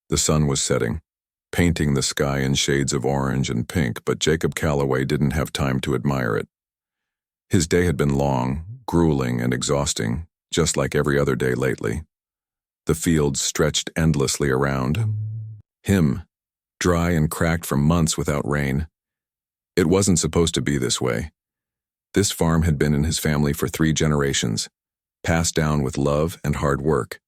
The sun was setting, painting the sky in shades of orange and pink, but Jacob Calloway didn't have time to admire it. His day had been long, grueling, and exhausting, just like every other day lately. The fields stretched endlessly around him, dry and cracked from months without rain. It wasn't supposed to be this way. This farm had been in his family for 3 generations, passed down with love and hard work.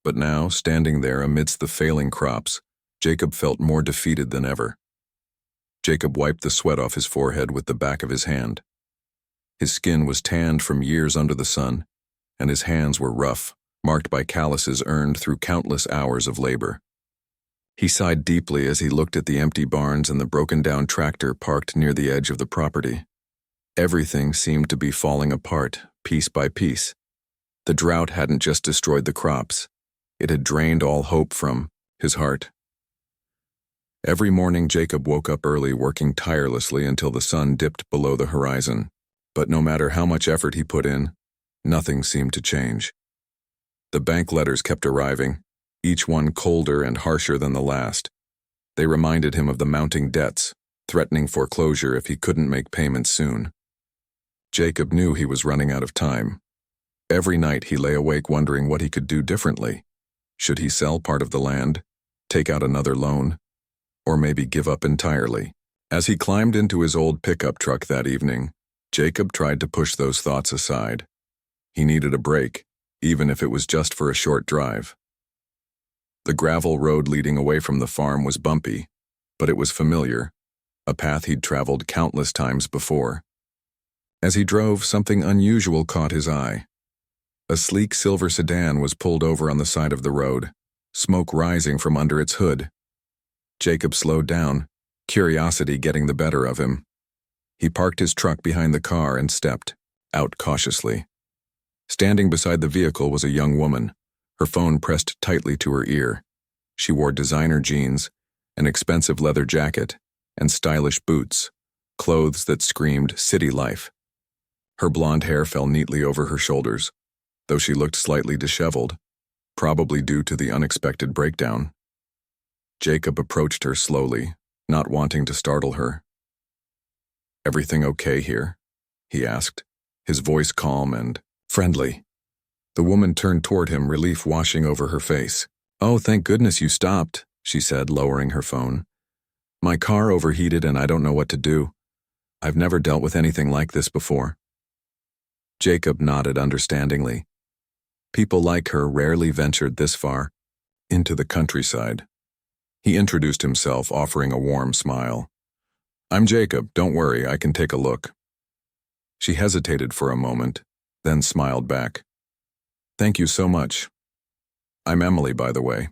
But now, standing there amidst the failing crops, Jacob felt more defeated than ever. Jacob wiped the sweat off his forehead with the back of his hand. His skin was tanned from years under the sun, and his hands were rough, marked by calluses earned through countless hours of labor. He sighed deeply as he looked at the empty barns and the broken-down tractor parked near the edge of the property. Everything seemed to be falling apart, piece by piece. The drought hadn't just destroyed the crops. It had drained all hope from his heart. Every morning Jacob woke up early, working tirelessly until the sun dipped below the horizon. But no matter how much effort he put in, nothing seemed to change. The bank letters kept arriving, each one colder and harsher than the last. They reminded him of the mounting debts, threatening foreclosure if he couldn't make payments soon. Jacob knew he was running out of time. Every night he lay awake wondering what he could do differently. Should he sell part of the land, take out another loan, or maybe give up entirely? As he climbed into his old pickup truck that evening, Jacob tried to push those thoughts aside. He needed a break, even if it was just for a short drive. The gravel road leading away from the farm was bumpy, but it was familiar, a path he'd traveled countless times before. As he drove, something unusual caught his eye. A sleek silver sedan was pulled over on the side of the road, smoke rising from under its hood. Jacob slowed down, curiosity getting the better of him. He parked his truck behind the car and stepped out cautiously. Standing beside the vehicle was a young woman, her phone pressed tightly to her ear. She wore designer jeans, an expensive leather jacket, and stylish boots, clothes that screamed city life. Her blonde hair fell neatly over her shoulders, though she looked slightly disheveled, probably due to the unexpected breakdown. Jacob approached her slowly, not wanting to startle her. "Everything okay here?" he asked, his voice calm and friendly. The woman turned toward him, relief washing over her face. "Oh, thank goodness you stopped," she said, lowering her phone. "My car overheated and I don't know what to do. I've never dealt with anything like this before." Jacob nodded understandingly. People like her rarely ventured this far, into the countryside. He introduced himself, offering a warm smile. "I'm Jacob, don't worry, I can take a look." She hesitated for a moment, then smiled back. "Thank you so much. I'm Emily, by the way."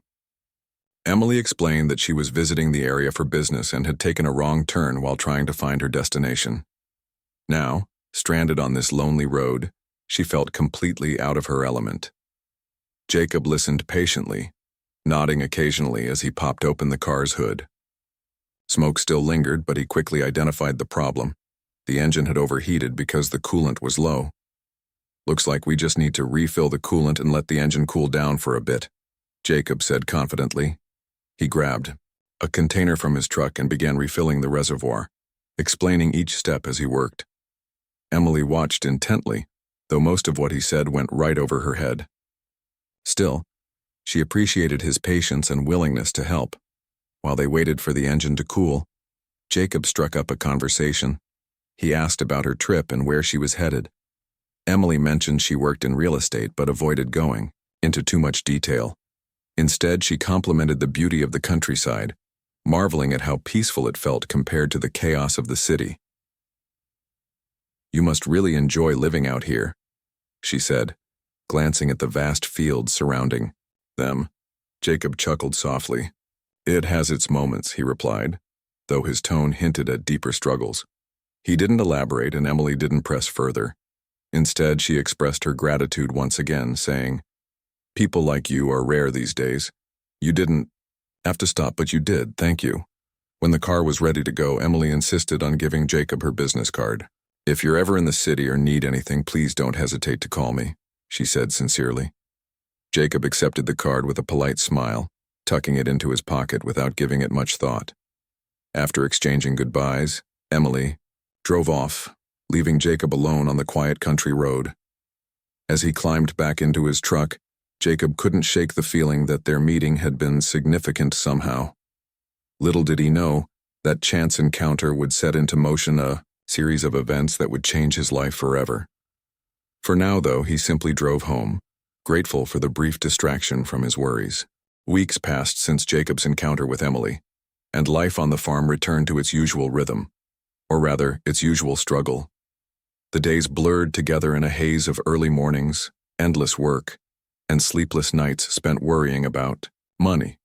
Emily explained that she was visiting the area for business and had taken a wrong turn while trying to find her destination. Now, stranded on this lonely road, she felt completely out of her element. Jacob listened patiently, nodding occasionally as he popped open the car's hood. Smoke still lingered, but he quickly identified the problem. The engine had overheated because the coolant was low. "Looks like we just need to refill the coolant and let the engine cool down for a bit," Jacob said confidently. He grabbed a container from his truck and began refilling the reservoir, explaining each step as he worked. Emily watched intently, though most of what he said went right over her head. Still, she appreciated his patience and willingness to help. While they waited for the engine to cool, Jacob struck up a conversation. He asked about her trip and where she was headed. Emily mentioned she worked in real estate but avoided going into too much detail. Instead, she complimented the beauty of the countryside, marveling at how peaceful it felt compared to the chaos of the city. "You must really enjoy living out here," she said, glancing at the vast fields surrounding them. Jacob chuckled softly. "It has its moments," he replied, though his tone hinted at deeper struggles. He didn't elaborate and Emily didn't press further. Instead, she expressed her gratitude once again, saying, "People like you are rare these days. You didn't have to stop, but you did, thank you." When the car was ready to go, Emily insisted on giving Jacob her business card. "If you're ever in the city or need anything, please don't hesitate to call me," she said sincerely. Jacob accepted the card with a polite smile, tucking it into his pocket without giving it much thought. After exchanging goodbyes, Emily drove off, leaving Jacob alone on the quiet country road. As he climbed back into his truck, Jacob couldn't shake the feeling that their meeting had been significant somehow. Little did he know, that chance encounter would set into motion a series of events that would change his life forever. For now, though, he simply drove home, grateful for the brief distraction from his worries. Weeks passed since Jacob's encounter with Emily, and life on the farm returned to its usual rhythm, or rather, its usual struggle. The days blurred together in a haze of early mornings, endless work, and sleepless nights spent worrying about money.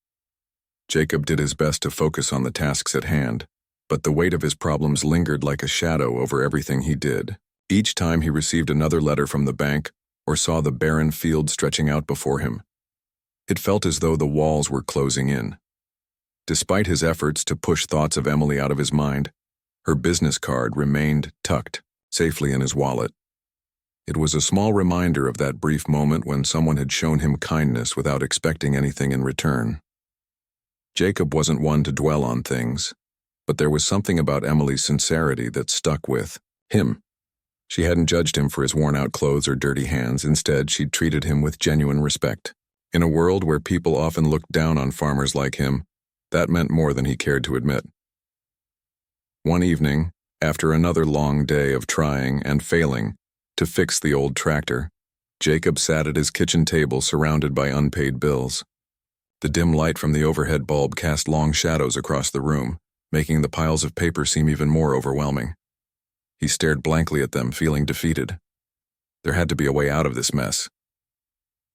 Jacob did his best to focus on the tasks at hand, but the weight of his problems lingered like a shadow over everything he did. Each time he received another letter from the bank or saw the barren field stretching out before him, it felt as though the walls were closing in. Despite his efforts to push thoughts of Emily out of his mind, her business card remained tucked safely in his wallet. It was a small reminder of that brief moment when someone had shown him kindness without expecting anything in return. Jacob wasn't one to dwell on things, but there was something about Emily's sincerity that stuck with him. She hadn't judged him for his worn-out clothes or dirty hands. Instead, she'd treated him with genuine respect. In a world where people often looked down on farmers like him, that meant more than he cared to admit. One evening, after another long day of trying and failing to fix the old tractor, Jacob sat at his kitchen table surrounded by unpaid bills. The dim light from the overhead bulb cast long shadows across the room, making the piles of paper seem even more overwhelming. He stared blankly at them, feeling defeated. There had to be a way out of this mess.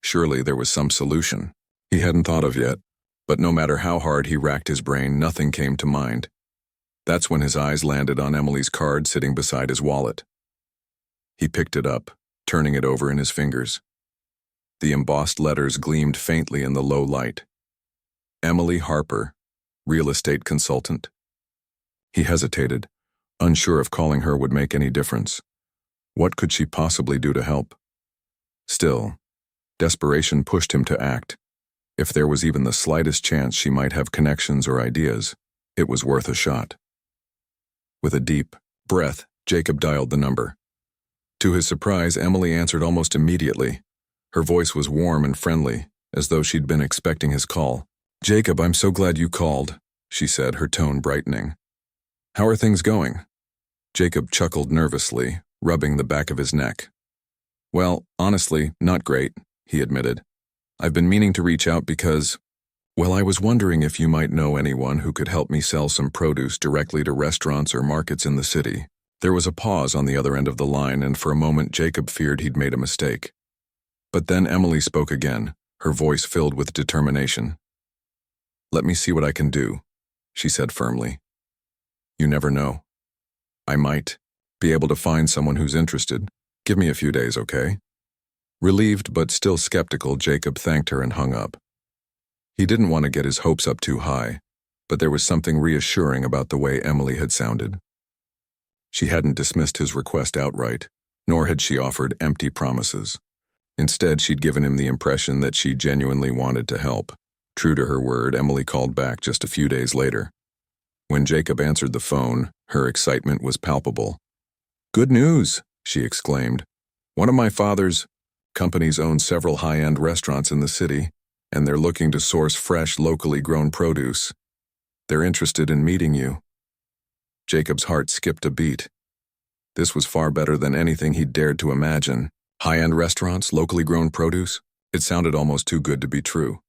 Surely there was some solution he hadn't thought of yet, but no matter how hard he racked his brain, nothing came to mind. That's when his eyes landed on Emily's card sitting beside his wallet. He picked it up, turning it over in his fingers. The embossed letters gleamed faintly in the low light. Emily Harper, real estate consultant. He hesitated, unsure if calling her would make any difference. What could she possibly do to help? Still, desperation pushed him to act. If there was even the slightest chance she might have connections or ideas, it was worth a shot. With a deep breath, Jacob dialed the number. To his surprise, Emily answered almost immediately. Her voice was warm and friendly, as though she'd been expecting his call. "Jacob, I'm so glad you called," she said, her tone brightening. "How are things going?" Jacob chuckled nervously, rubbing the back of his neck. "Well, honestly, not great," he admitted. "I've been meaning to reach out because, well, I was wondering if you might know anyone who could help me sell some produce directly to restaurants or markets in the city." There was a pause on the other end of the line, and for a moment Jacob feared he'd made a mistake. But then Emily spoke again, her voice filled with determination. "Let me see what I can do," she said firmly. "You never know. I might be able to find someone who's interested. Give me a few days, okay?" Relieved but still skeptical, Jacob thanked her and hung up. He didn't want to get his hopes up too high, but there was something reassuring about the way Emily had sounded. She hadn't dismissed his request outright, nor had she offered empty promises. Instead, she'd given him the impression that she genuinely wanted to help. True to her word, Emily called back just a few days later. When Jacob answered the phone, her excitement was palpable. "Good news," she exclaimed. "One of my father's companies owns several high-end restaurants in the city, and they're looking to source fresh, locally grown produce. They're interested in meeting you." Jacob's heart skipped a beat. This was far better than anything he'd dared to imagine. High-end restaurants, locally grown produce? It sounded almost too good to be true.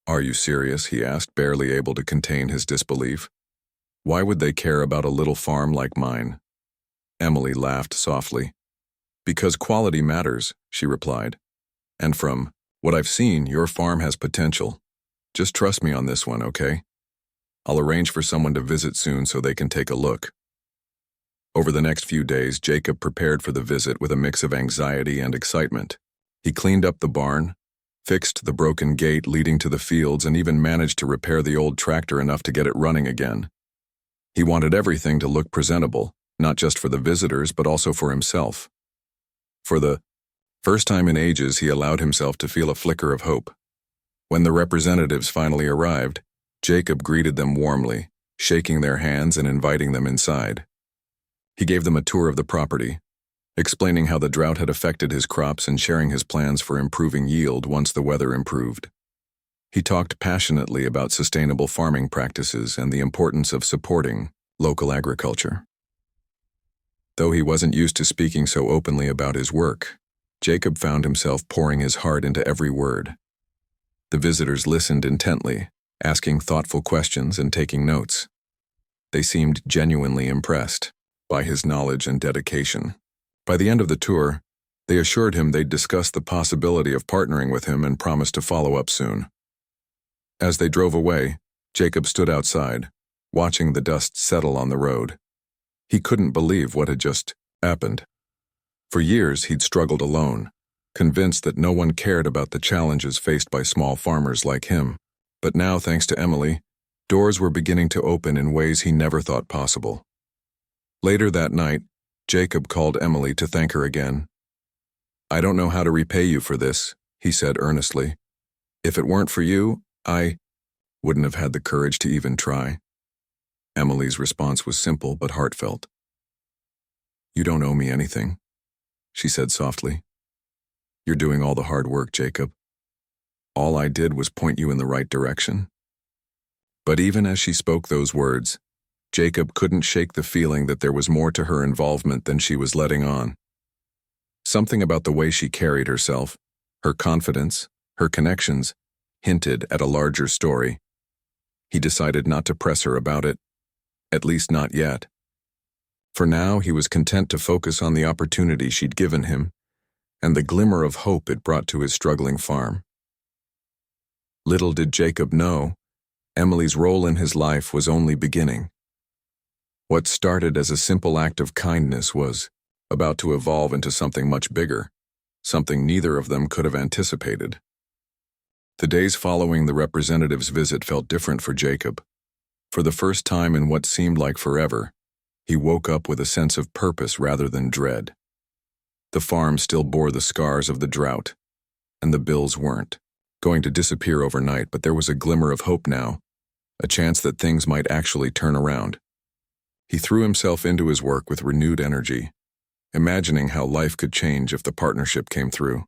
"Are you serious?" he asked, barely able to contain his disbelief. "Why would they care about a little farm like mine?" Emily laughed softly. "Because quality matters," she replied. "And from what I've seen, your farm has potential. Just trust me on this one, okay? I'll arrange for someone to visit soon so they can take a look." Over the next few days, Jacob prepared for the visit with a mix of anxiety and excitement. He cleaned up the barn, fixed the broken gate leading to the fields, and even managed to repair the old tractor enough to get it running again. He wanted everything to look presentable, not just for the visitors, but also for himself. For the first time in ages, he allowed himself to feel a flicker of hope. When the representatives finally arrived, Jacob greeted them warmly, shaking their hands and inviting them inside. He gave them a tour of the property, explaining how the drought had affected his crops and sharing his plans for improving yield once the weather improved. He talked passionately about sustainable farming practices and the importance of supporting local agriculture. Though he wasn't used to speaking so openly about his work, Jacob found himself pouring his heart into every word. The visitors listened intently, asking thoughtful questions and taking notes. They seemed genuinely impressed by his knowledge and dedication. By the end of the tour, they assured him they'd discuss the possibility of partnering with him and promised to follow up soon. As they drove away, Jacob stood outside, watching the dust settle on the road. He couldn't believe what had just happened. For years, he'd struggled alone, convinced that no one cared about the challenges faced by small farmers like him. But now, thanks to Emily, doors were beginning to open in ways he never thought possible. Later that night, Jacob called Emily to thank her again. "I don't know how to repay you for this," he said earnestly. "If it weren't for you, I wouldn't have had the courage to even try." Emily's response was simple but heartfelt. "You don't owe me anything," she said softly. "You're doing all the hard work, Jacob. All I did was point you in the right direction." But even as she spoke those words, Jacob couldn't shake the feeling that there was more to her involvement than she was letting on. Something about the way she carried herself, her confidence, her connections, hinted at a larger story. He decided not to press her about it, at least not yet. For now, he was content to focus on the opportunity she'd given him and the glimmer of hope it brought to his struggling farm. Little did Jacob know, Emily's role in his life was only beginning. What started as a simple act of kindness was about to evolve into something much bigger, something neither of them could have anticipated. The days following the representative's visit felt different for Jacob. For the first time in what seemed like forever, he woke up with a sense of purpose rather than dread. The farm still bore the scars of the drought, and the bills weren't going to disappear overnight, but there was a glimmer of hope now, a chance that things might actually turn around. He threw himself into his work with renewed energy, imagining how life could change if the partnership came through.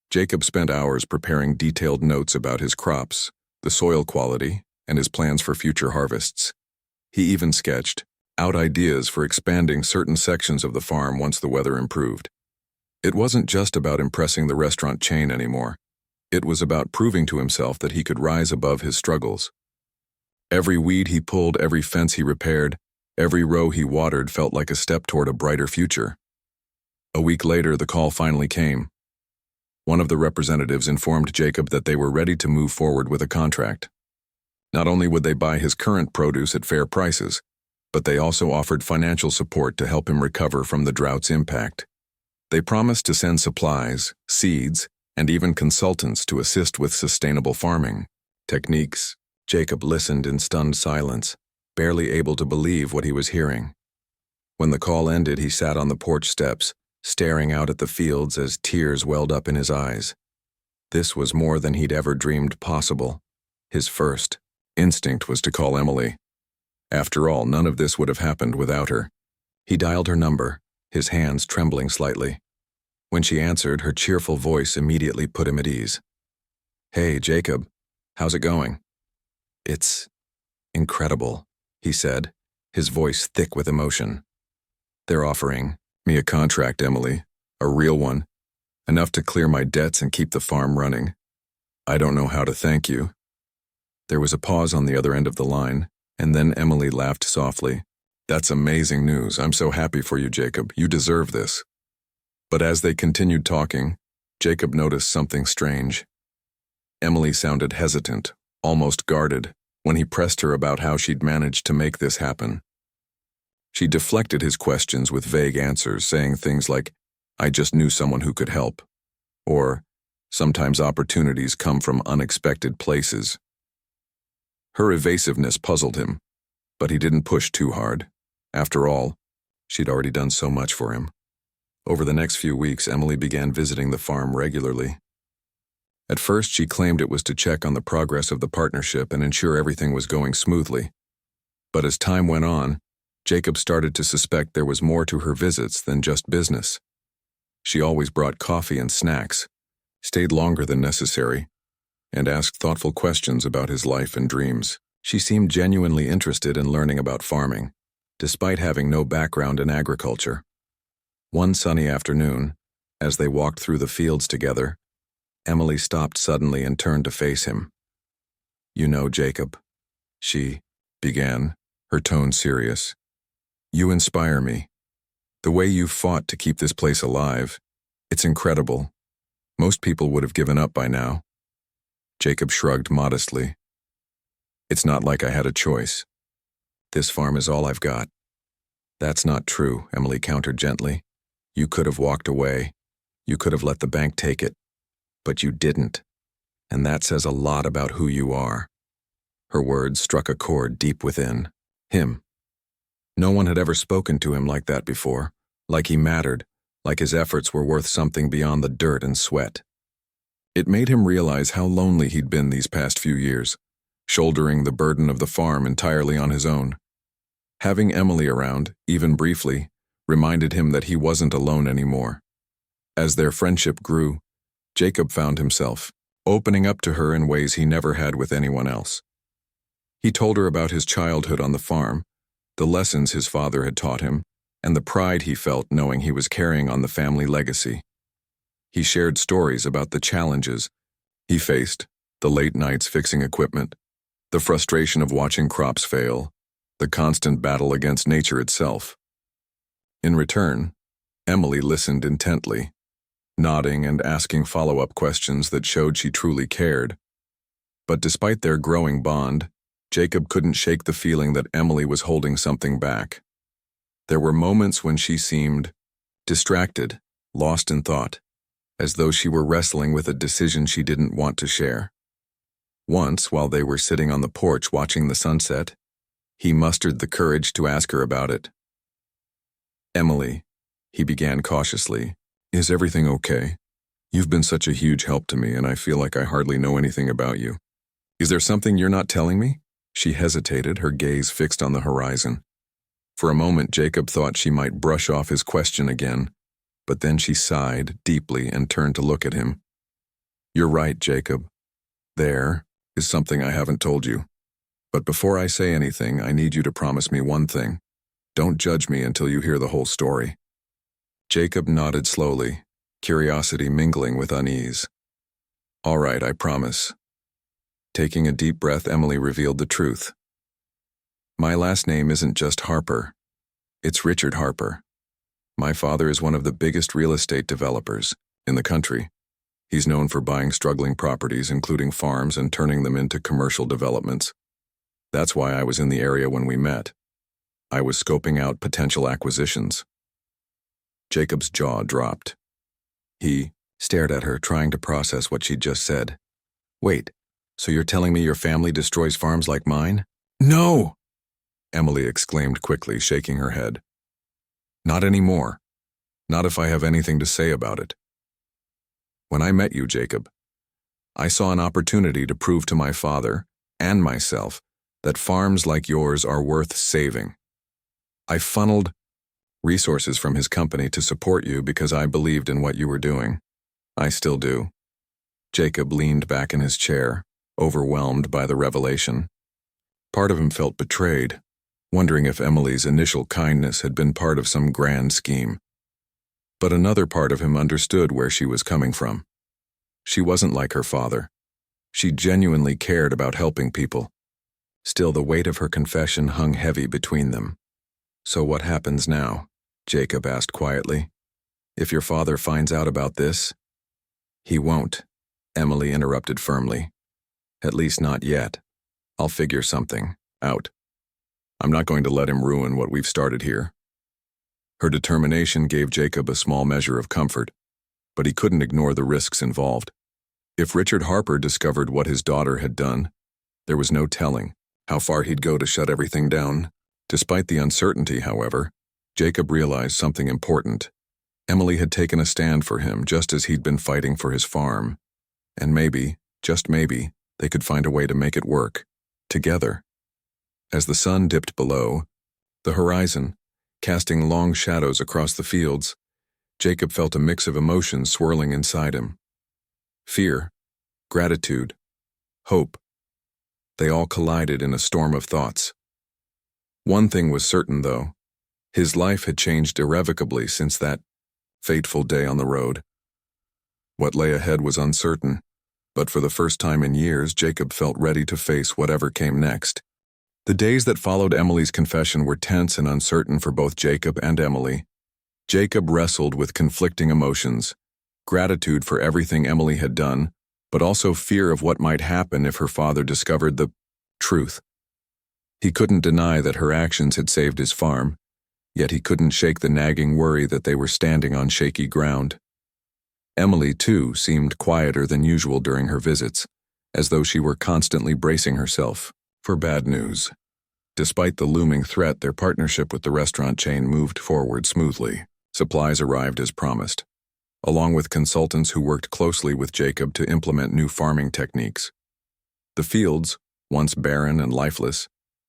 Jacob spent hours preparing detailed notes about his crops, the soil quality, and his plans for future harvests. He even sketched out ideas for expanding certain sections of the farm once the weather improved. It wasn't just about impressing the restaurant chain anymore. It was about proving to himself that he could rise above his struggles. Every weed he pulled, every fence he repaired, every row he watered felt like a step toward a brighter future. A week later, the call finally came. One of the representatives informed Jacob that they were ready to move forward with a contract. Not only would they buy his current produce at fair prices, but they also offered financial support to help him recover from the drought's impact. They promised to send supplies, seeds, and even consultants to assist with sustainable farming techniques. Jacob listened in stunned silence, barely able to believe what he was hearing. When the call ended, he sat on the porch steps, staring out at the fields as tears welled up in his eyes. This was more than he'd ever dreamed possible. His first instinct was to call Emily. After all, none of this would have happened without her. He dialed her number, his hands trembling slightly. When she answered, her cheerful voice immediately put him at ease. "Hey, Jacob, how's it going?" "It's incredible," he said, his voice thick with emotion. "They're offering me a contract, Emily, a real one, enough to clear my debts and keep the farm running. I don't know how to thank you." There was a pause on the other end of the line, and then Emily laughed softly. "That's amazing news. I'm so happy for you, Jacob. You deserve this." But as they continued talking, Jacob noticed something strange. Emily sounded hesitant, almost guarded, when he pressed her about how she'd managed to make this happen. She deflected his questions with vague answers, saying things like, "I just knew someone who could help," or, "Sometimes opportunities come from unexpected places." Her evasiveness puzzled him, but he didn't push too hard. After all, she'd already done so much for him. Over the next few weeks, Emily began visiting the farm regularly. At first, she claimed it was to check on the progress of the partnership and ensure everything was going smoothly. But as time went on, Jacob started to suspect there was more to her visits than just business. She always brought coffee and snacks, stayed longer than necessary, and asked thoughtful questions about his life and dreams. She seemed genuinely interested in learning about farming, despite having no background in agriculture. One sunny afternoon, as they walked through the fields together, Emily stopped suddenly and turned to face him. "You know, Jacob," she began, her tone serious. "You inspire me. The way you've fought to keep this place alive, it's incredible. Most people would have given up by now." Jacob shrugged modestly. "It's not like I had a choice. This farm is all I've got." "That's not true," Emily countered gently. "You could have walked away. You could have let the bank take it. But you didn't. And that says a lot about who you are." Her words struck a chord deep within him. No one had ever spoken to him like that before, like he mattered, like his efforts were worth something beyond the dirt and sweat. It made him realize how lonely he'd been these past few years, shouldering the burden of the farm entirely on his own. Having Emily around, even briefly, reminded him that he wasn't alone anymore. As their friendship grew, Jacob found himself opening up to her in ways he never had with anyone else. He told her about his childhood on the farm, the lessons his father had taught him, and the pride he felt knowing he was carrying on the family legacy. He shared stories about the challenges he faced, the late nights fixing equipment, the frustration of watching crops fail, the constant battle against nature itself. In return, Emily listened intently, nodding and asking follow-up questions that showed she truly cared. But despite their growing bond, Jacob couldn't shake the feeling that Emily was holding something back. There were moments when she seemed distracted, lost in thought, as though she were wrestling with a decision she didn't want to share. Once, while they were sitting on the porch watching the sunset, he mustered the courage to ask her about it. "Emily," he began cautiously, "is everything okay? You've been such a huge help to me, and I feel like I hardly know anything about you. Is there something you're not telling me?" She hesitated, her gaze fixed on the horizon. For a moment, Jacob thought she might brush off his question again, but then she sighed deeply and turned to look at him. "You're right, Jacob. There is something I haven't told you. But before I say anything, I need you to promise me one thing. Don't judge me until you hear the whole story." Jacob nodded slowly, curiosity mingling with unease. "All right, I promise." Taking a deep breath, Emily revealed the truth. "My last name isn't just Harper. It's Richard Harper. My father is one of the biggest real estate developers in the country. He's known for buying struggling properties, including farms, and turning them into commercial developments. That's why I was in the area when we met. I was scoping out potential acquisitions." Jacob's jaw dropped. He stared at her, trying to process what she'd just said. "Wait, so you're telling me your family destroys farms like mine?" "No!" Emily exclaimed quickly, shaking her head. "Not anymore. Not if I have anything to say about it. When I met you, Jacob, I saw an opportunity to prove to my father and myself that farms like yours are worth saving. I funneled resources from his company to support you because I believed in what you were doing. I still do." Jacob leaned back in his chair, overwhelmed by the revelation. Part of him felt betrayed, wondering if Emily's initial kindness had been part of some grand scheme. But another part of him understood where she was coming from. She wasn't like her father. She genuinely cared about helping people. Still, the weight of her confession hung heavy between them. "So what happens now?" Jacob asked quietly. "If your father finds out about this?" "He won't," Emily interrupted firmly. "At least not yet. I'll figure something out. I'm not going to let him ruin what we've started here." Her determination gave Jacob a small measure of comfort, but he couldn't ignore the risks involved. If Richard Harper discovered what his daughter had done, there was no telling how far he'd go to shut everything down. Despite the uncertainty, however, Jacob realized something important. Emily had taken a stand for him just as he'd been fighting for his farm. And maybe, just maybe, they could find a way to make it work, together. As the sun dipped below the horizon, casting long shadows across the fields, Jacob felt a mix of emotions swirling inside him. Fear, gratitude, hope. They all collided in a storm of thoughts. One thing was certain, though. His life had changed irrevocably since that fateful day on the road. What lay ahead was uncertain, but for the first time in years, Jacob felt ready to face whatever came next. The days that followed Emily's confession were tense and uncertain for both Jacob and Emily. Jacob wrestled with conflicting emotions, gratitude for everything Emily had done, but also fear of what might happen if her father discovered the truth. He couldn't deny that her actions had saved his farm, yet he couldn't shake the nagging worry that they were standing on shaky ground. Emily, too, seemed quieter than usual during her visits, as though she were constantly bracing herself for bad news. Despite the looming threat, their partnership with the restaurant chain moved forward smoothly. Supplies arrived as promised, along with consultants who worked closely with Jacob to implement new farming techniques. The fields, once barren and lifeless,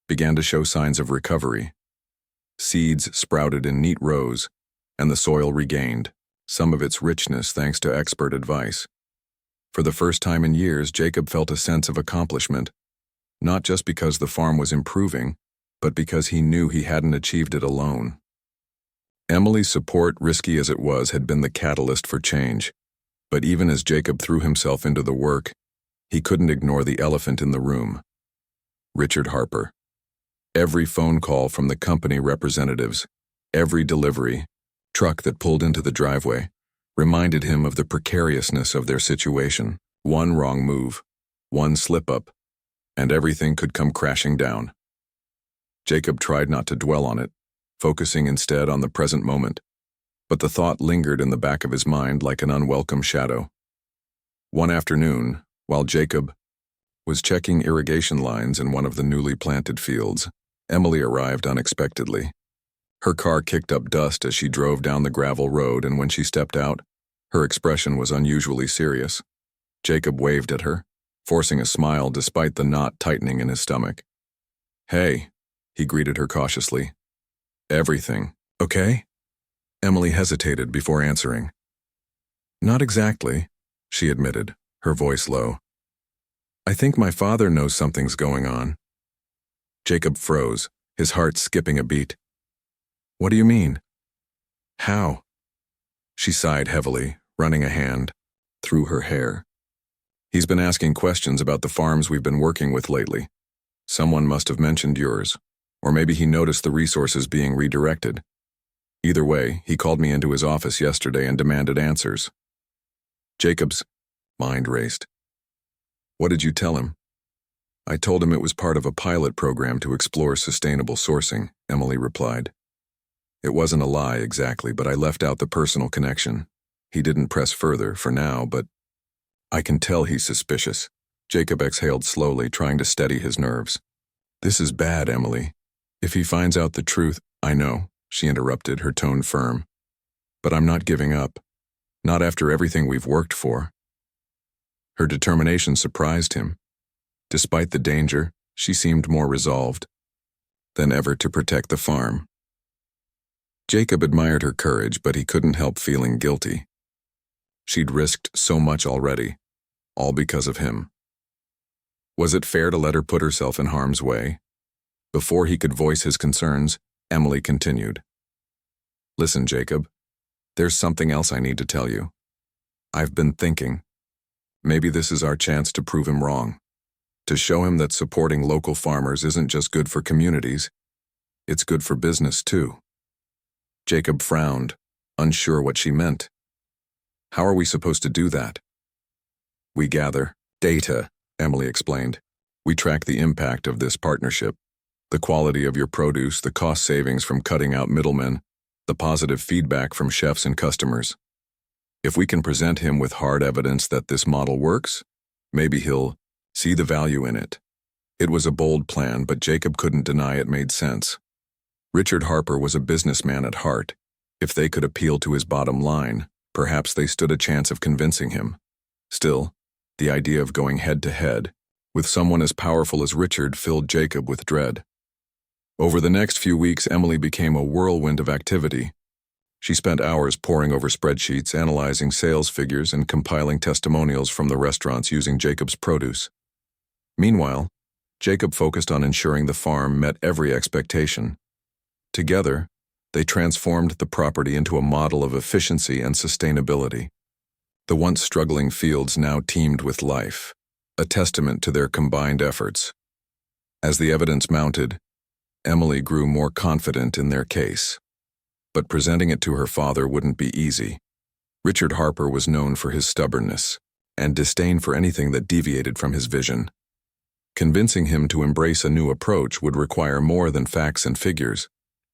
began to show signs of recovery. Seeds sprouted in neat rows, and the soil regained some of its richness thanks to expert advice. For the first time in years, Jacob felt a sense of accomplishment, not just because the farm was improving, but because he knew he hadn't achieved it alone. Emily's support, risky as it was, had been the catalyst for change. But even as Jacob threw himself into the work, he couldn't ignore the elephant in the room. Richard Harper. Every phone call from the company representatives, every delivery truck that pulled into the driveway, reminded him of the precariousness of their situation. One wrong move, one slip-up, and everything could come crashing down. Jacob tried not to dwell on it, focusing instead on the present moment, but the thought lingered in the back of his mind like an unwelcome shadow. One afternoon, while Jacob was checking irrigation lines in one of the newly planted fields, Emily arrived unexpectedly. Her car kicked up dust as she drove down the gravel road, and when she stepped out, her expression was unusually serious. Jacob waved at her, forcing a smile despite the knot tightening in his stomach. "Hey," he greeted her cautiously. "Everything okay?" Emily hesitated before answering. "Not exactly," she admitted, her voice low. "I think my father knows something's going on." Jacob froze, his heart skipping a beat. "What do you mean?" "How?" She sighed heavily, running a hand through her hair. "He's been asking questions about the farms we've been working with lately. Someone must have mentioned yours, or maybe he noticed the resources being redirected. Either way, he called me into his office yesterday and demanded answers." Jacob's mind raced. "What did you tell him?" "I told him it was part of a pilot program to explore sustainable sourcing," Emily replied. "It wasn't a lie exactly, but I left out the personal connection. He didn't press further for now, but I can tell he's suspicious." Jacob exhaled slowly, trying to steady his nerves. "This is bad, Emily. If he finds out the truth—" "I know," she interrupted, her tone firm. "But I'm not giving up. Not after everything we've worked for." Her determination surprised him. Despite the danger, she seemed more resolved than ever to protect the farm. Jacob admired her courage, but he couldn't help feeling guilty. She'd risked so much already, all because of him. Was it fair to let her put herself in harm's way? Before he could voice his concerns, Emily continued. "Listen, Jacob, there's something else I need to tell you. I've been thinking. Maybe this is our chance to prove him wrong. To show him that supporting local farmers isn't just good for communities, it's good for business too." Jacob frowned, unsure what she meant. "How are we supposed to do that?" "We gather data," Emily explained. "We track the impact of this partnership, the quality of your produce, the cost savings from cutting out middlemen, the positive feedback from chefs and customers. If we can present him with hard evidence that this model works, maybe he'll see the value in it." It was a bold plan, but Jacob couldn't deny it made sense. Richard Harper was a businessman at heart. If they could appeal to his bottom line, perhaps they stood a chance of convincing him. Still, The idea of going head-to-head with someone as powerful as Richard filled Jacob with dread. Over the next few weeks, Emily became a whirlwind of activity. She spent hours poring over spreadsheets, analyzing sales figures, and compiling testimonials from the restaurants using Jacob's produce. Meanwhile, Jacob focused on ensuring the farm met every expectation. Together, they transformed the property into a model of efficiency and sustainability. The once struggling fields now teemed with life, a testament to their combined efforts. As the evidence mounted, Emily grew more confident in their case. But presenting it to her father wouldn't be easy. Richard Harper was known for his stubbornness and disdain for anything that deviated from his vision. Convincing him to embrace a new approach would require more than facts and figures.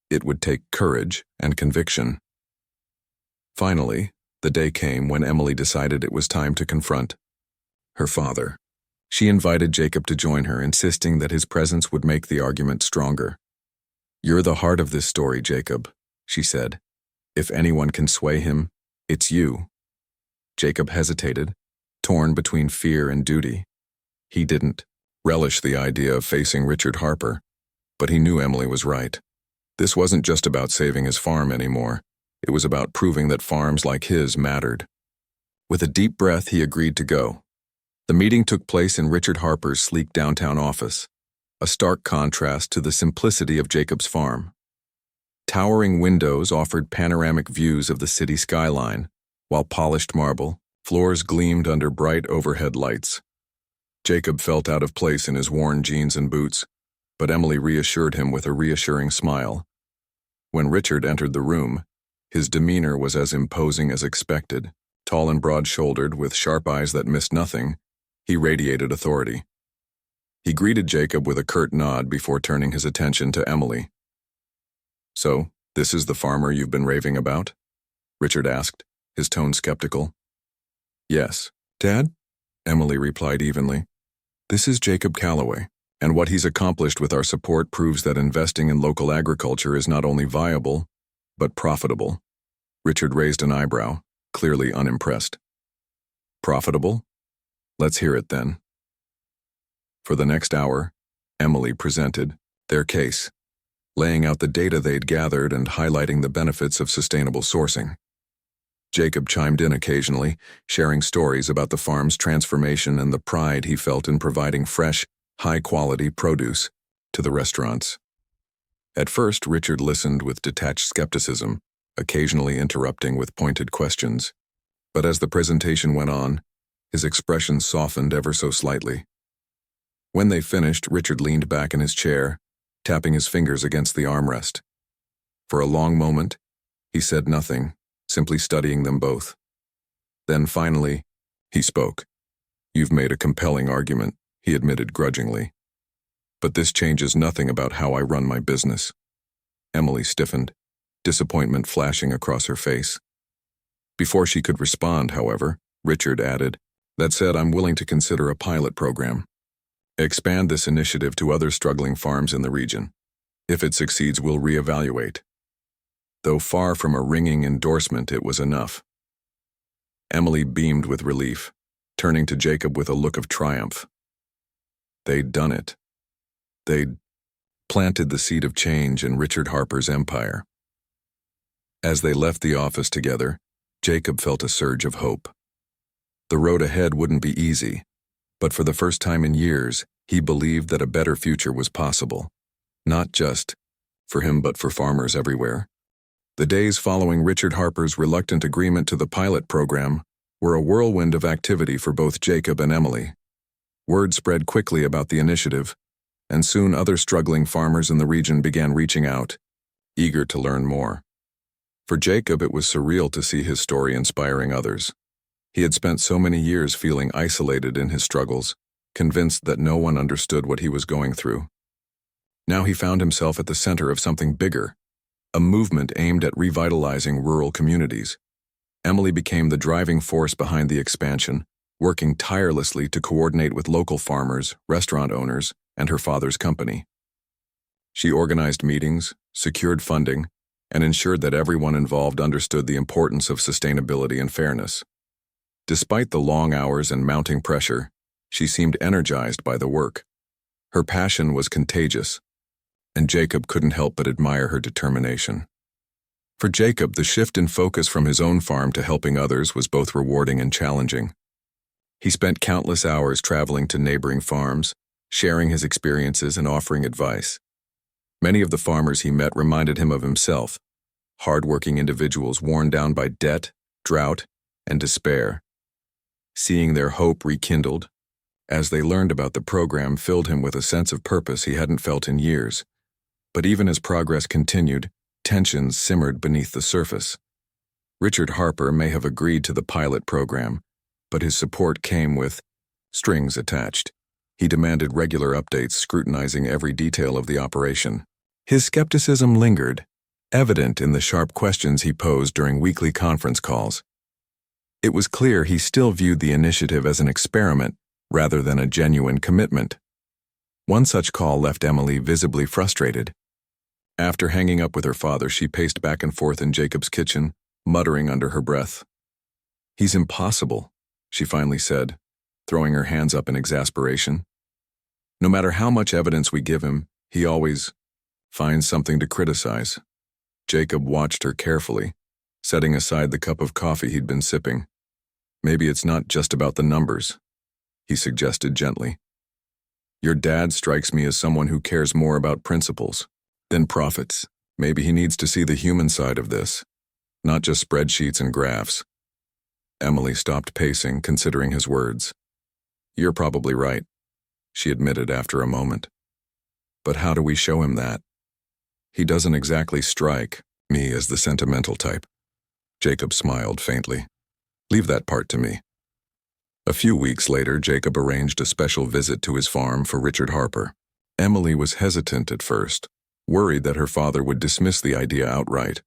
It would take courage and conviction. Finally, the day came when Emily decided it was time to confront her father. She invited Jacob to join her, insisting that his presence would make the argument stronger. "You're the heart of this story, Jacob," she said. "If anyone can sway him, it's you." Jacob hesitated, torn between fear and duty. He didn't relish the idea of facing Richard Harper, but he knew Emily was right. This wasn't just about saving his farm anymore. It was about proving that farms like his mattered. With a deep breath, he agreed to go. The meeting took place in Richard Harper's sleek downtown office, a stark contrast to the simplicity of Jacob's farm. Towering windows offered panoramic views of the city skyline, while polished marble floors gleamed under bright overhead lights. Jacob felt out of place in his worn jeans and boots, but Emily reassured him with a reassuring smile. When Richard entered the room, his demeanor was as imposing as expected. Tall and broad-shouldered, with sharp eyes that missed nothing, he radiated authority. He greeted Jacob with a curt nod before turning his attention to Emily. "So, this is the farmer you've been raving about?" Richard asked, his tone skeptical. "Yes, Dad," Emily replied evenly. "This is Jacob Callaway, and what he's accomplished with our support proves that investing in local agriculture is not only viable, but profitable." Richard raised an eyebrow, clearly unimpressed. "Profitable? Let's hear it then." For the next hour, Emily presented their case, laying out the data they'd gathered and highlighting the benefits of sustainable sourcing. Jacob chimed in occasionally, sharing stories about the farm's transformation and the pride he felt in providing fresh, high-quality produce to the restaurants. At first, Richard listened with detached skepticism, occasionally interrupting with pointed questions. But as the presentation went on, his expression softened ever so slightly. When they finished, Richard leaned back in his chair, tapping his fingers against the armrest. For a long moment, he said nothing, simply studying them both. Then finally, he spoke. "You've made a compelling argument," he admitted grudgingly. "But this changes nothing about how I run my business." Emily stiffened, disappointment flashing across her face. Before she could respond, however, Richard added, "That said, I'm willing to consider a pilot program. Expand this initiative to other struggling farms in the region. If it succeeds, we'll reevaluate." Though far from a ringing endorsement, it was enough. Emily beamed with relief, turning to Jacob with a look of triumph. They'd done it. They'd planted the seed of change in Richard Harper's empire. As they left the office together, Jacob felt a surge of hope. The road ahead wouldn't be easy, but for the first time in years, he believed that a better future was possible, not just for him but for farmers everywhere. The days following Richard Harper's reluctant agreement to the pilot program were a whirlwind of activity for both Jacob and Emily. Word spread quickly about the initiative, and soon other struggling farmers in the region began reaching out, eager to learn more. For Jacob, it was surreal to see his story inspiring others. He had spent so many years feeling isolated in his struggles, convinced that no one understood what he was going through. Now he found himself at the center of something bigger, a movement aimed at revitalizing rural communities. Emily became the driving force behind the expansion, working tirelessly to coordinate with local farmers, restaurant owners, and her father's company. She organized meetings, secured funding, and ensured that everyone involved understood the importance of sustainability and fairness. Despite the long hours and mounting pressure, she seemed energized by the work. Her passion was contagious, and Jacob couldn't help but admire her determination. For Jacob, the shift in focus from his own farm to helping others was both rewarding and challenging. He spent countless hours traveling to neighboring farms, sharing his experiences and offering advice. Many of the farmers he met reminded him of himself, hard-working individuals worn down by debt, drought, and despair. Seeing their hope rekindled, as they learned about the program, filled him with a sense of purpose he hadn't felt in years. But even as progress continued, tensions simmered beneath the surface. Richard Harper may have agreed to the pilot program, but his support came with strings attached. He demanded regular updates, scrutinizing every detail of the operation. His skepticism lingered, evident in the sharp questions he posed during weekly conference calls. It was clear he still viewed the initiative as an experiment rather than a genuine commitment. One such call left Emily visibly frustrated. After hanging up with her father, she paced back and forth in Jacob's kitchen, muttering under her breath. "He's impossible," she finally said, throwing her hands up in exasperation. "No matter how much evidence we give him, he always finds something to criticize." Jacob watched her carefully, setting aside the cup of coffee he'd been sipping. "Maybe it's not just about the numbers," he suggested gently. "Your dad strikes me as someone who cares more about principles than profits. Maybe he needs to see the human side of this, not just spreadsheets and graphs." Emily stopped pacing, considering his words. "You're probably right," she admitted after a moment. "But how do we show him that? He doesn't exactly strike me as the sentimental type." Jacob smiled faintly. "Leave that part to me." A few weeks later, Jacob arranged a special visit to his farm for Richard Harper. Emily was hesitant at first, worried that her father would dismiss the idea outright.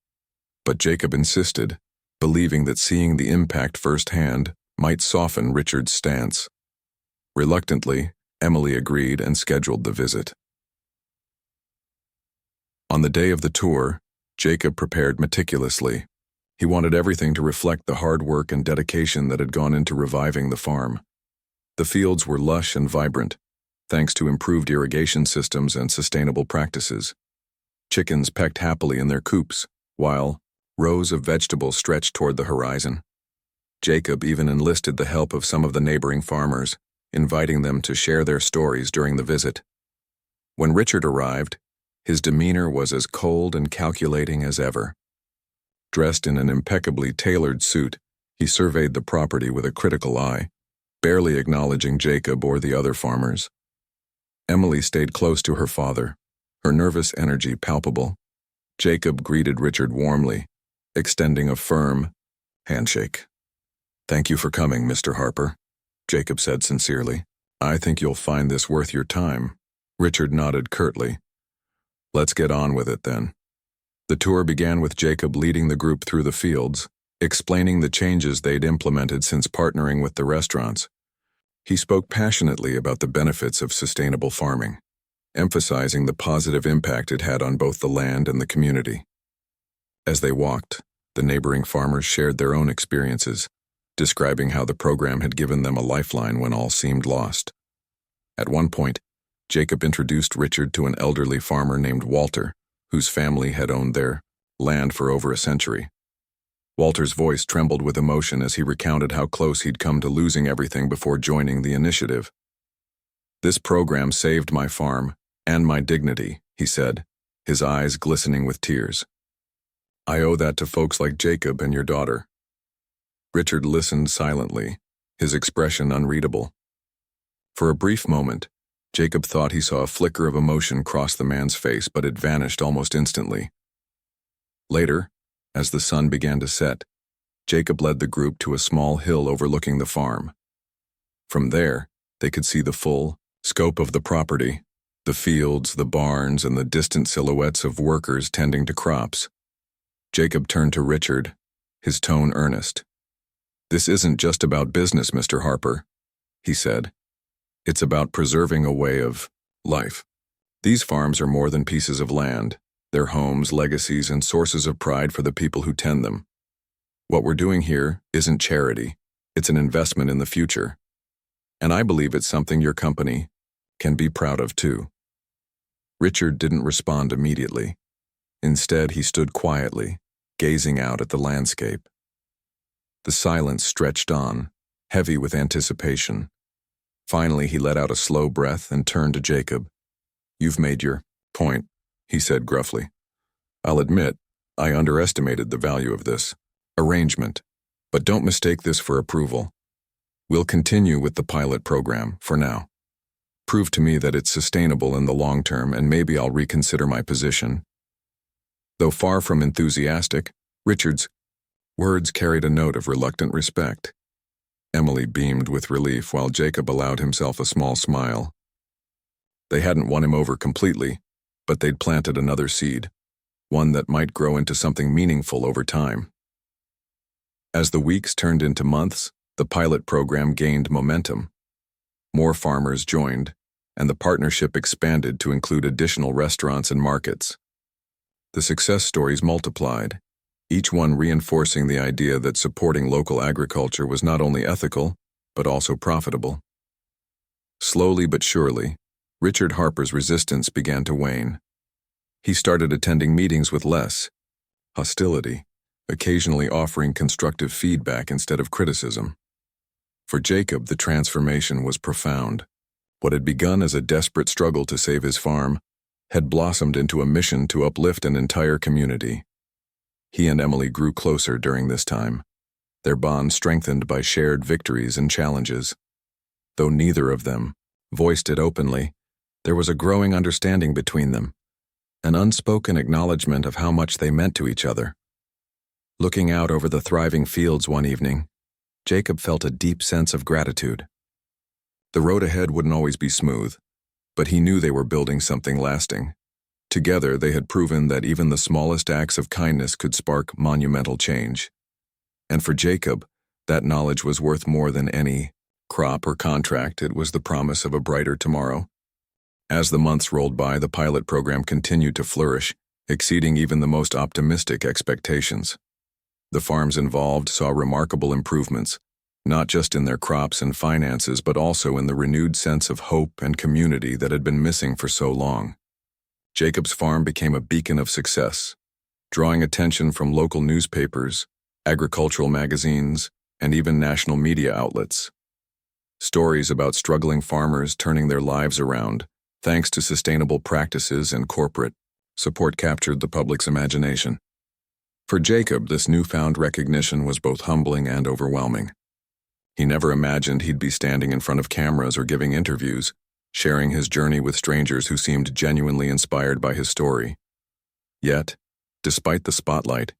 But Jacob insisted, believing that seeing the impact firsthand might soften Richard's stance. Reluctantly, Emily agreed and scheduled the visit. On the day of the tour, Jacob prepared meticulously. He wanted everything to reflect the hard work and dedication that had gone into reviving the farm. The fields were lush and vibrant, thanks to improved irrigation systems and sustainable practices. Chickens pecked happily in their coops, while rows of vegetables stretched toward the horizon. Jacob even enlisted the help of some of the neighboring farmers, inviting them to share their stories during the visit. When Richard arrived, his demeanor was as cold and calculating as ever. Dressed in an impeccably tailored suit, he surveyed the property with a critical eye, barely acknowledging Jacob or the other farmers. Emily stayed close to her father, her nervous energy palpable. Jacob greeted Richard warmly, extending a firm handshake. "Thank you for coming, Mr. Harper," Jacob said sincerely. "I think you'll find this worth your time." Richard nodded curtly. "Let's get on with it then." The tour began with Jacob leading the group through the fields, explaining the changes they'd implemented since partnering with the restaurants. He spoke passionately about the benefits of sustainable farming, emphasizing the positive impact it had on both the land and the community. As they walked, the neighboring farmers shared their own experiences, describing how the program had given them a lifeline when all seemed lost. At one point, Jacob introduced Richard to an elderly farmer named Walter, whose family had owned their land for over a century. Walter's voice trembled with emotion as he recounted how close he'd come to losing everything before joining the initiative. "This program saved my farm and my dignity," he said, his eyes glistening with tears. "I owe that to folks like Jacob and your daughter." Richard listened silently, his expression unreadable. For a brief moment, Jacob thought he saw a flicker of emotion cross the man's face, but it vanished almost instantly. Later, as the sun began to set, Jacob led the group to a small hill overlooking the farm. From there, they could see the full scope of the property, the fields, the barns, and the distant silhouettes of workers tending to crops. Jacob turned to Richard, his tone earnest. "This isn't just about business, Mr. Harper," he said. "It's about preserving a way of life. These farms are more than pieces of land. They're homes, legacies, and sources of pride for the people who tend them. What we're doing here isn't charity. It's an investment in the future. And I believe it's something your company can be proud of too. Richard didn't respond immediately. Instead, he stood quietly, gazing out at the landscape. The silence stretched on, heavy with anticipation. Finally, he let out a slow breath and turned to Jacob. "You've made your point," he said gruffly. "I'll admit, I underestimated the value of this arrangement, but don't mistake this for approval. We'll continue with the pilot program for now. Prove to me that it's sustainable in the long term, and maybe I'll reconsider my position." Though far from enthusiastic, Richard's words carried a note of reluctant respect. Emily beamed with relief while Jacob allowed himself a small smile. They hadn't won him over completely, but they'd planted another seed, one that might grow into something meaningful over time. As the weeks turned into months, the pilot program gained momentum. More farmers joined, and the partnership expanded to include additional restaurants and markets. The success stories multiplied, each one reinforcing the idea that supporting local agriculture was not only ethical, but also profitable. Slowly but surely, Richard Harper's resistance began to wane. He started attending meetings with less hostility, occasionally offering constructive feedback instead of criticism. For Jacob, the transformation was profound. What had begun as a desperate struggle to save his farm had blossomed into a mission to uplift an entire community. He and Emily grew closer during this time, their bond strengthened by shared victories and challenges. Though neither of them voiced it openly, there was a growing understanding between them, an unspoken acknowledgement of how much they meant to each other. Looking out over the thriving fields one evening, Jacob felt a deep sense of gratitude. The road ahead wouldn't always be smooth, but he knew they were building something lasting. Together, they had proven that even the smallest acts of kindness could spark monumental change. And for Jacob, that knowledge was worth more than any crop or contract. It was the promise of a brighter tomorrow. As the months rolled by, the pilot program continued to flourish, exceeding even the most optimistic expectations. The farms involved saw remarkable improvements, not just in their crops and finances, but also in the renewed sense of hope and community that had been missing for so long. Jacob's farm became a beacon of success, drawing attention from local newspapers, agricultural magazines, and even national media outlets. Stories about struggling farmers turning their lives around, thanks to sustainable practices and corporate support, captured the public's imagination. For Jacob, this newfound recognition was both humbling and overwhelming. He never imagined he'd be standing in front of cameras or giving interviews, sharing his journey with strangers who seemed genuinely inspired by his story. Yet, despite the spotlight,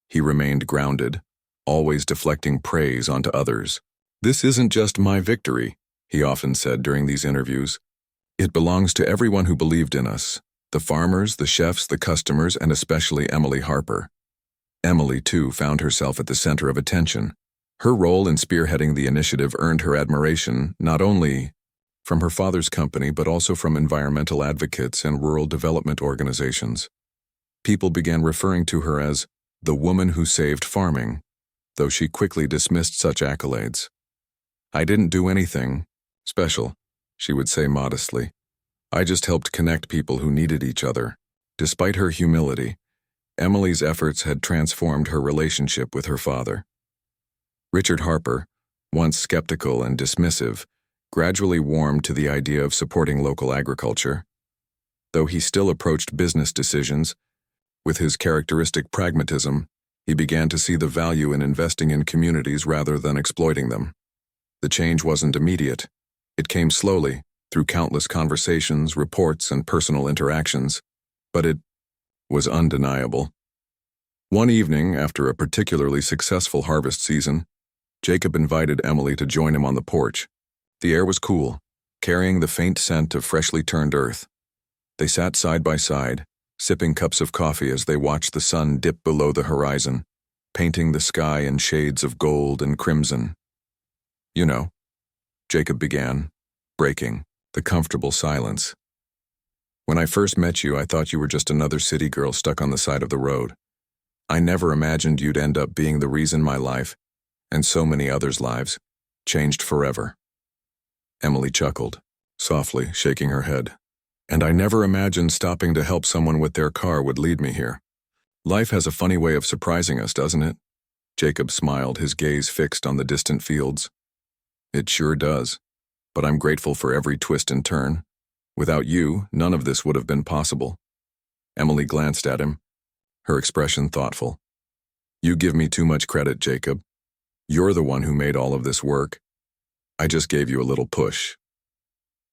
he remained grounded, always deflecting praise onto others. "This isn't just my victory," he often said during these interviews. "It belongs to everyone who believed in us, the farmers, the chefs, the customers, and especially Emily Harper." Emily, too, found herself at the center of attention. Her role in spearheading the initiative earned her admiration not only from her father's company but also from environmental advocates and rural development organizations. People began referring to her as the woman who saved farming, though she quickly dismissed such accolades. "I didn't do anything special," she would say modestly. "I just helped connect people who needed each other." Despite her humility, Emily's efforts had transformed her relationship with her father. Richard Harper, once skeptical and dismissive, gradually warmed to the idea of supporting local agriculture. Though he still approached business decisions with his characteristic pragmatism, he began to see the value in investing in communities rather than exploiting them. The change wasn't immediate. It came slowly, through countless conversations, reports, and personal interactions, but it was undeniable. One evening, after a particularly successful harvest season, Jacob invited Emily to join him on the porch. The air was cool, carrying the faint scent of freshly turned earth. They sat side by side, sipping cups of coffee as they watched the sun dip below the horizon, painting the sky in shades of gold and crimson. "You know," Jacob began, breaking the comfortable silence. "When I first met you, I thought you were just another city girl stuck on the side of the road. I never imagined you'd end up being the reason my life, and so many others' lives, changed forever. Emily chuckled, softly, shaking her head. And I never imagined stopping to help someone with their car would lead me here. Life has a funny way of surprising us, doesn't it? Jacob smiled, his gaze fixed on the distant fields. It sure does, but I'm grateful for every twist and turn. Without you, none of this would have been possible. Emily glanced at him, her expression thoughtful. You give me too much credit, Jacob. You're the one who made all of this work. I just gave you a little push.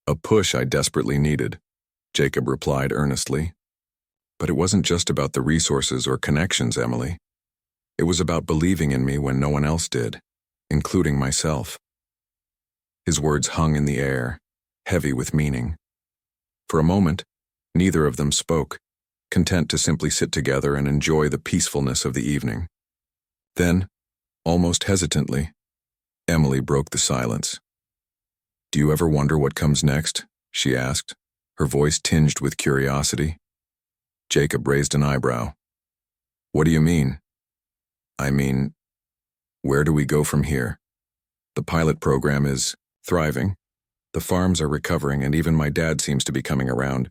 A push I desperately needed, Jacob replied earnestly. But it wasn't just about the resources or connections, Emily. It was about believing in me when no one else did, including myself. His words hung in the air, heavy with meaning. For a moment, neither of them spoke, content to simply sit together and enjoy the peacefulness of the evening. Then, almost hesitantly, Emily broke the silence. Do you ever wonder what comes next? She asked, her voice tinged with curiosity. Jacob raised an eyebrow. What do you mean? I mean, where do we go from here? The pilot program is thriving. The farms are recovering, and even my dad seems to be coming around.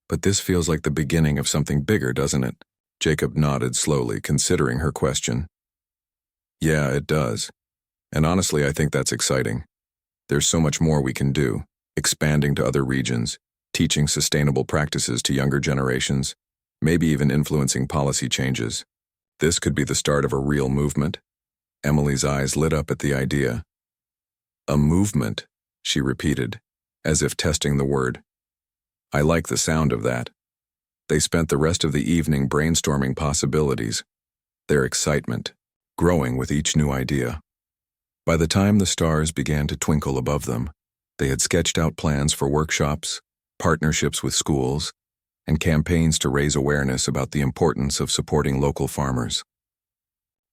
But this feels like the beginning of something bigger, doesn't it? Jacob nodded slowly, considering her question. Yeah, it does. And honestly, I think that's exciting. There's so much more we can do, expanding to other regions, teaching sustainable practices to younger generations, maybe even influencing policy changes. This could be the start of a real movement. Emily's eyes lit up at the idea. A movement, she repeated, as if testing the word. I like the sound of that. They spent the rest of the evening brainstorming possibilities, their excitement growing with each new idea. By the time the stars began to twinkle above them, they had sketched out plans for workshops, partnerships with schools, and campaigns to raise awareness about the importance of supporting local farmers.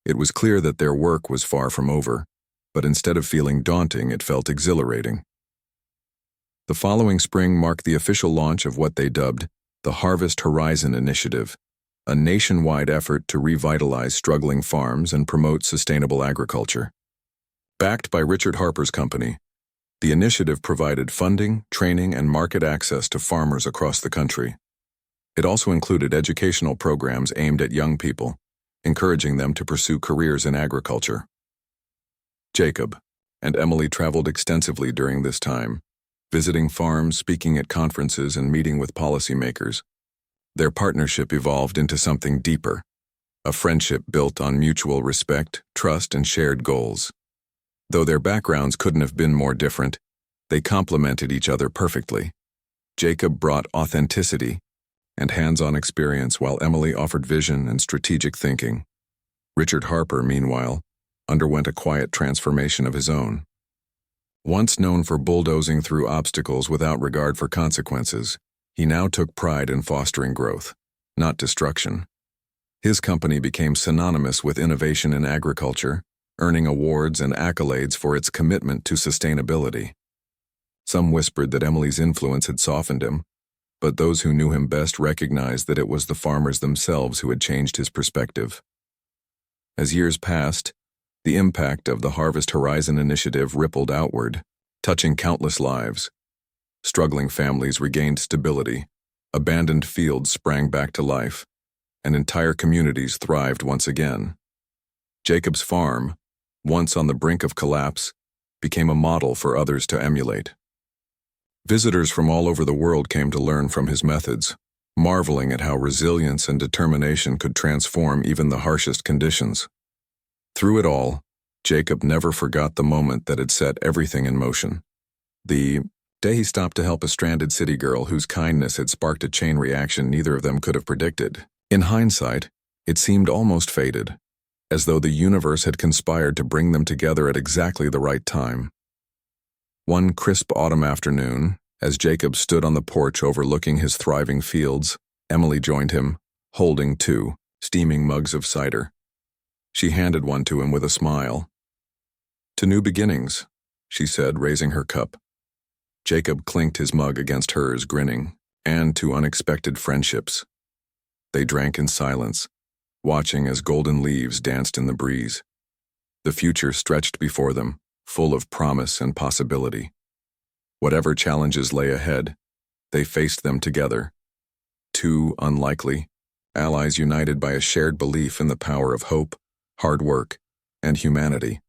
It was clear that their work was far from over, but instead of feeling daunting, it felt exhilarating. The following spring marked the official launch of what they dubbed the Harvest Horizon Initiative, a nationwide effort to revitalize struggling farms and promote sustainable agriculture. Backed by Richard Harper's company, the initiative provided funding, training, and market access to farmers across the country. It also included educational programs aimed at young people, encouraging them to pursue careers in agriculture. Jacob and Emily traveled extensively during this time, visiting farms, speaking at conferences, and meeting with policymakers. Their partnership evolved into something deeper, a friendship built on mutual respect, trust, and shared goals. Though their backgrounds couldn't have been more different, they complemented each other perfectly. Jacob brought authenticity and hands-on experience, while Emily offered vision and strategic thinking. Richard Harper, meanwhile, underwent a quiet transformation of his own. Once known for bulldozing through obstacles without regard for consequences, he now took pride in fostering growth, not destruction. His company became synonymous with innovation in agriculture, earning awards and accolades for its commitment to sustainability. Some whispered that Emily's influence had softened him, but those who knew him best recognized that it was the farmers themselves who had changed his perspective. As years passed, the impact of the Harvest Horizon Initiative rippled outward, touching countless lives. Struggling families regained stability, abandoned fields sprang back to life, and entire communities thrived once again. Jacob's farm, once on the brink of collapse, became a model for others to emulate. Visitors from all over the world came to learn from his methods, marveling at how resilience and determination could transform even the harshest conditions. Through it all, Jacob never forgot the moment that had set everything in motion. The day he stopped to help a stranded city girl whose kindness had sparked a chain reaction neither of them could have predicted. In hindsight, it seemed almost fated, as though the universe had conspired to bring them together at exactly the right time. One crisp autumn afternoon, as Jacob stood on the porch overlooking his thriving fields, Emily joined him, holding two steaming mugs of cider. She handed one to him with a smile. "To new beginnings," she said, raising her cup. Jacob clinked his mug against hers, grinning, "and to unexpected friendships." They drank in silence, watching as golden leaves danced in the breeze. The future stretched before them, full of promise and possibility. Whatever challenges lay ahead, they faced them together. Two unlikely allies united by a shared belief in the power of hope, hard work, and humanity.